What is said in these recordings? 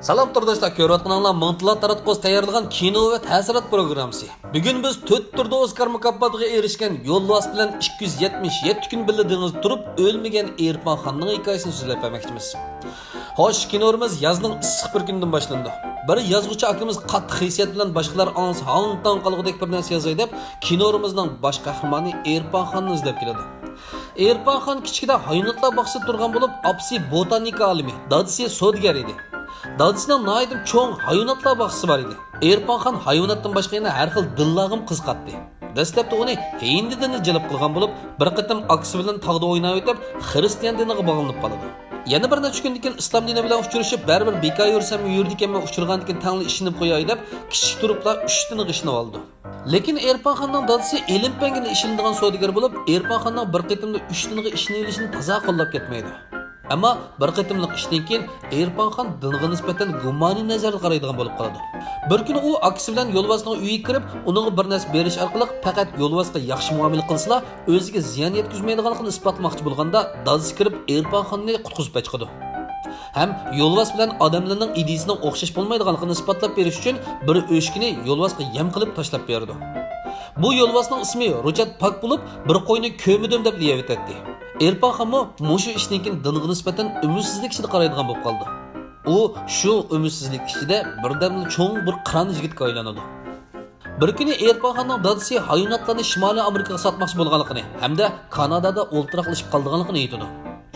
Salom turdashlar, ko'rayotganinglar Mantla Taratqoz tayyorlagan kino va ta'sirot programmasi. Bugun biz 4 turda Oscar mukofotiga erishgan Yo'lbars bilan 277 kun birga dengiz turib o'lmagan Erpon Xonning hikoyasini so'zlab bermoqchimiz. Xo'sh, kinorimiz yozning issiq bir kunidan boshlandi. Bir yozuvchi akamiz qattiq hissiyat bilan boshqalar ansi hantan qolgudek bir narsa yozay deb kinorimizning bosh qahramoni Erpon Xonni izlab keladi. Erpon Xon kichkida hayvonotlar bog'sida turgan bo'lib, apsi botanika olimi, dadisi sodgar edi. Dadisining noyidim cho'ng hayvonotlar bog'chisi bor edi. Erpon Xon hayvonotdan boshqa yana har xil dillag'im qizqatdi. Dastlabda uni hindi dinini jalb qilgan bo'lib, bir qatam aksi bilan tog'da o'ynab o'tib, xristian diniga bog'lanib qoladi. Yana bir necha kundan keyin islom dini bilan uchrashib, baribir bekor yursam yurdikanman uchirgandan keyin tangli ishini qo'yay deb, kichik turiblar 3 diniga ishini oldi. Lekin Erpon Xonning dadisi ilm pangini ishiladigan savdogar bo'lib, Erpon Xonning bir qatimda 3 diniga ishini ilishini toza qo'llab ketmaydi. Ammo bir qatimliq ishdan keyin Erpon Xon dinga nisbatan gumoniy nazarda qaraydigan bo'lib qoladi. Bir kuni u aksi bilan Yo'lbarsning uyiga kirib, uningga bir narsa berish orqali faqat Yo'lbarsga yaxshi muomala qilsa, o'ziga ziyon yetkazmaydiganligini isbotmoqchi bo'lganda, dadisi kirib Erpon Xonni qutqizib chiqadi. Ham Yo'lbars bilan odamlarning ideyasining o'xshash bo'lmaydiganligini isbotlab berish uchun bir o'shkini Yo'lbarsga yem qilib tashlab berdi. Bu Yo'lbarsning ismi Ruchat Pak bo'lib, bir qo'yni ko'midim deb deyayotdi. Erpon Xon mushu ishdan keyin dinga nisbatan umidsizlik ichida qaraydigan bo'lib qoldi. U shu umidsizlik ichida birdamli cho'ng bir qiron yigitga aylanadi. Bir kuni Erpon Xonning dadisi hayvonotlarni Shimoliy Amerikaga sotmoqchi bo'lganligini hamda Kanadada o'ltiraqlashib qolganligini aytadi.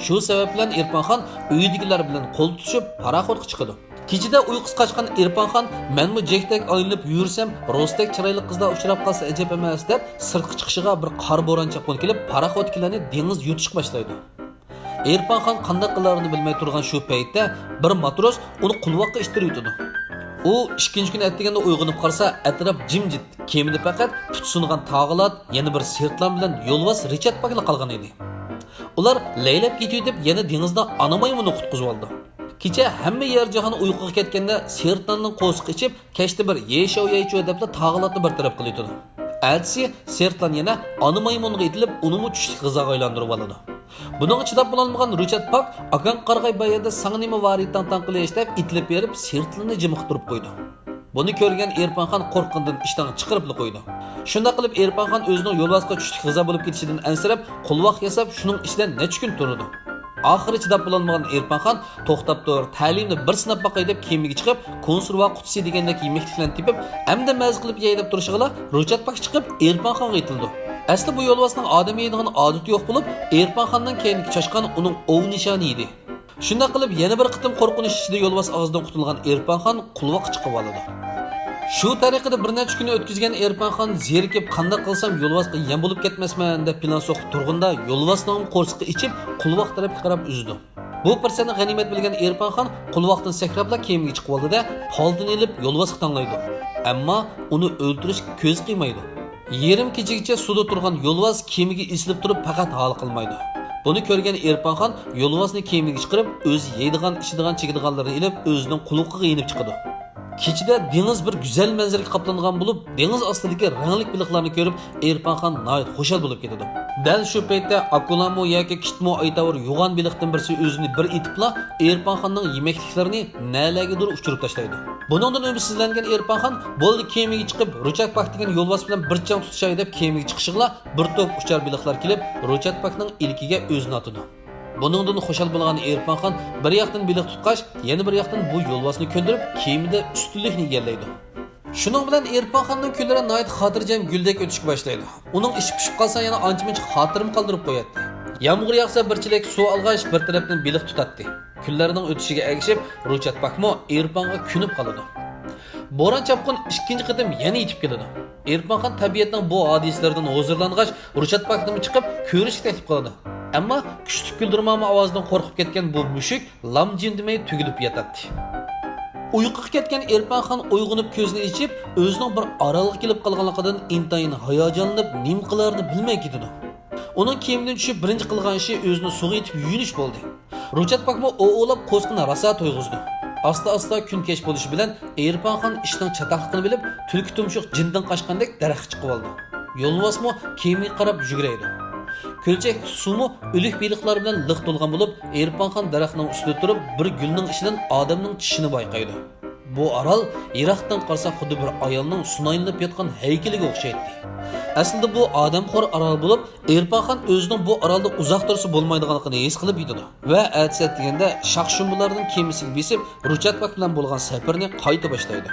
Shu sabab bilan Erpon Xon uyidagilar bilan qo'l tutishib paraxodga chiqadi. Kechida uyqusi qochgan Erpon Xon "Menmi jekdak aylanib yursam, rostak chiroyli qizlar uchrab qolsa ajab emas" deb sirtqa chiqishiga bir qor bo'ron chaqib kelib, paraxodkilarni dengiz yutishga boshlaydi. Erpon Xon qanday qilarini bilmay turgan shu paytda bir matros uni qulvoqqa ishtirib yutadi. U ikkinchi kun ertaganda uyg'onib qarasa, atrof jimjit, kemida faqat tutsungan tog'lat, yana bir sirtlan bilan Yo'lbars Richard Pakla qolgan edi. Ular laylab ketdi deb yana dengizda ana maymuni qutqizib oldi. Kecha hamma yer jahon uyquga ketganda Sertlanning qo'shiq ichib, kechda bir yeycho deb tog'latni bir taraf qilib o'tdi. Elsi Sertlan yana ana maymunga etilib, unimi tushlik g'izoga aylantirib oladi. Buning chidab bo'lolmagan Richard Pak akan qarg'ay bayada "Sanga nima varitan tanqilish" deb itlib berib, Sertlanni jimiqtirib qo'ydi. Buni ko'rgan Erpon Xon qo'rqindan ishdan chiqarib qo'ydi. Shunda qilib Erpon Xon o'zining Yo'lbarsga tushlik g'izo bo'lib ketishidan ansirab, qo'lvoq yasab, shuning ichidan necha kun turdi. Oxiri chidab bo'lolmagan Erpon Xon to'xtab tur, ta'limni bir sinab boqay deb kiyimiga chiqib, konserva qutisi degandek yemekliklarni tepib, hamda maz qilib yey deb turishiga Richard Pak chiqib Erpon Xonga aytildi. Asli bu Yo'lbarsning odam yeydigan odati yo'q bo'lib, Erpon Xondan keyin chashqan uning ov nishoni edi. Shunda qilib yana bir qitim qo'rqinish ichida Yo'lbars og'zidan qutulgan Erpon Xon qulvoq chiqib oladi. Shu tariqada bir necha kun o'tkazgan Erpon Xon zerikib qanday qilsam Yo'lbarsga yem bo'lib ketmasman deb plan so'qib turganda Yo'lbarsning qo'rsiqi ichib qulvoq tarafga qarab uzdi. Bu fursatni g'animat bilgan Erpon Xon qulvoqdan sakrabla kiyimiga chiqib oldi-da, poldan elib Yo'lbarsga tanglaydi. Ammo uni o'ldirish ko'z qiymaydi. Yarim kechagacha suvda turgan Yo'lbars kiyimiga isilib turib faqat hal qilmaydi. Buni ko'rgan Erpon Xon Yo'lbarsni kiyimiga chiqarib, o'zi yeydigan, ichadigan, chekadiganlarini ilib, o'zining quluqiga yinib chiqadi. Kechida dengiz bir go'zal manzaraga qoplangan bo'lib, dengiz ostidagi rangli biliqlarni ko'rib, Erpon Xon nihoyat xushal bo'lib ketadi. Dal shu paytda akulamo yoki kitmo aytavur yo'g'on biliqdan birisi o'zini bir etibla Erpon Xonning yemekliklarini nalagadir uchirib tashlaydi. Buningdan umidsizlangan Erpon Xon bo'ldi kiyimiga chiqib, Richard Pak degan Yo'lbars bilan bir chang tutishay deb kiyimiga chiqishig'la bir to'p uchar biliqlar kelib, Richard Pakning ilkiga o'zini atadi. Buningdan xushal bo'lgan Erpon Xon bir yoqdan biliq tutqach, yana bir yoqdan bu Yo'lbarsni ko'ndirib, kiyimida ustunlikni egallaydi. Shuning bilan Erpon Xonning kunlari nihoyat xotirjam guldek o'tishga boshlaydi. Uning ish pishib qolsa yana ancha-muncha xotirim qoldirib qo'yadi. Yomg'ir yog'sa bir chelak suv olg'ach, bir tarafdan biliq tutatdi. Kunlarining o'tishiga ergishib, Richard Pakmo Erponga kunib qoladi. Bo'ron chapqin ikkinchi qatim yana yetib keladi. Erpon Xon tabiatning bu hodisalardan hozirlangach, Richard Pakni chiqib ko'rishga taklif qiladi. Ammo kuchli kuldirmama ovozidan qo'rqib ketgan bu mushuk lam jim demay tugilib yotadi. Uyquga ketgan Erpon Xon uyg'onib ko'zini ochib, o'zining bir orolga kelib qolganligidan intayin hayajonlanib, nim qilarini bilmay ketadi. Uning kiyimidan tushib birinchi qilgan ishi o'zini suvga yetib yuvinish bo'ldi. Richard Pakmo o'g'lab qo'sqini rosa to'yg'izdi. Asta-asta kun kech bo'lishi bilan Erpon Xon ishning chataqligini bilib, tulki tumshuq jindan qochgandek daraxtga chiqib oldi. Yo'lbarsmo kiyimiga qarab yuguraydi. Ko'lchak suvmi o'lik beliqlar bilan liq to'lgan bo'lib, Erpanxon daraxtining ustida turib, bir gulning ichidan odamning tishini bayqaydi. Bu orol Iroqdan qarasa xuddi bir ayolning sunaylanib yotgan haykaliga o'xshaydi. Aslida bu odamxo'r orol bo'lib, Erpanxon o'zining bu orolda uzoq tursa bo'lmaydiganligini his qilib yetadi va atsat deganda shaqshumbularning kemasiga besib, Ruchatbek bilan bo'lgan safarni qayta boshlaydi.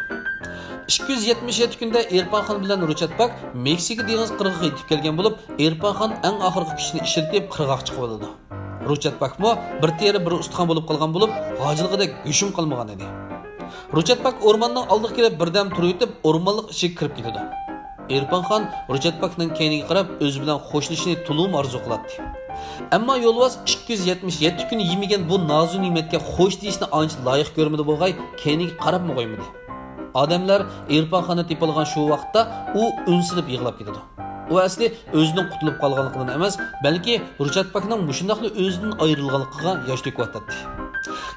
277 kunda Erpanxon bilan Ruchatbek Meksika dengiz qirg'iga yetib kelgan bo'lib, Erpanxon eng oxirgi kuchini ishlatib qirg'oqqa chiqib oladi. Ruchatbekmo bir teri bir ustixon bo'lib qolgan bo'lib, hojilg'idek gushum qolmagan edi. Ruchatbek o'rmonning oldiga kelib birdam turib yetib, o'rmonlik ichiga kirib ketadi. Erpanxon Ruchatbekning keyniga qarab o'zi bilan xo'shlashishni to'liq orzu qiladi. Ammo yo'lbars 277 kun yemagan bu nozik ne'matga xo'sh deyishni ancha loyiq ko'rmadi bo'lg'ay, keyniga qarab qo'ymadi. Odamlar Erpanxonni tepilgan shu vaqtda u unsinib yig'lab ketadi. U asli o'zining qutulib qolganligidan emas, balki Ruchatbekning mushundaqli o'zidan ayrilganligiga yosh to'kyapti.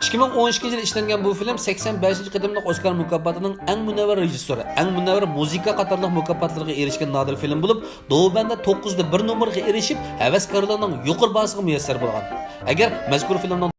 2012 yil ishlangan bu film 85-qadamliq Oskar mukofotining eng munavvar rejissyori, eng munavvar musiqa qatorliq mukofotlarga erishgan nodir film bo'lib, Dobanda 9 da 1 nomerga erishib, havaskorlarning yuqori bahosiga muyassar bo'lgan. Agar mazkur filmning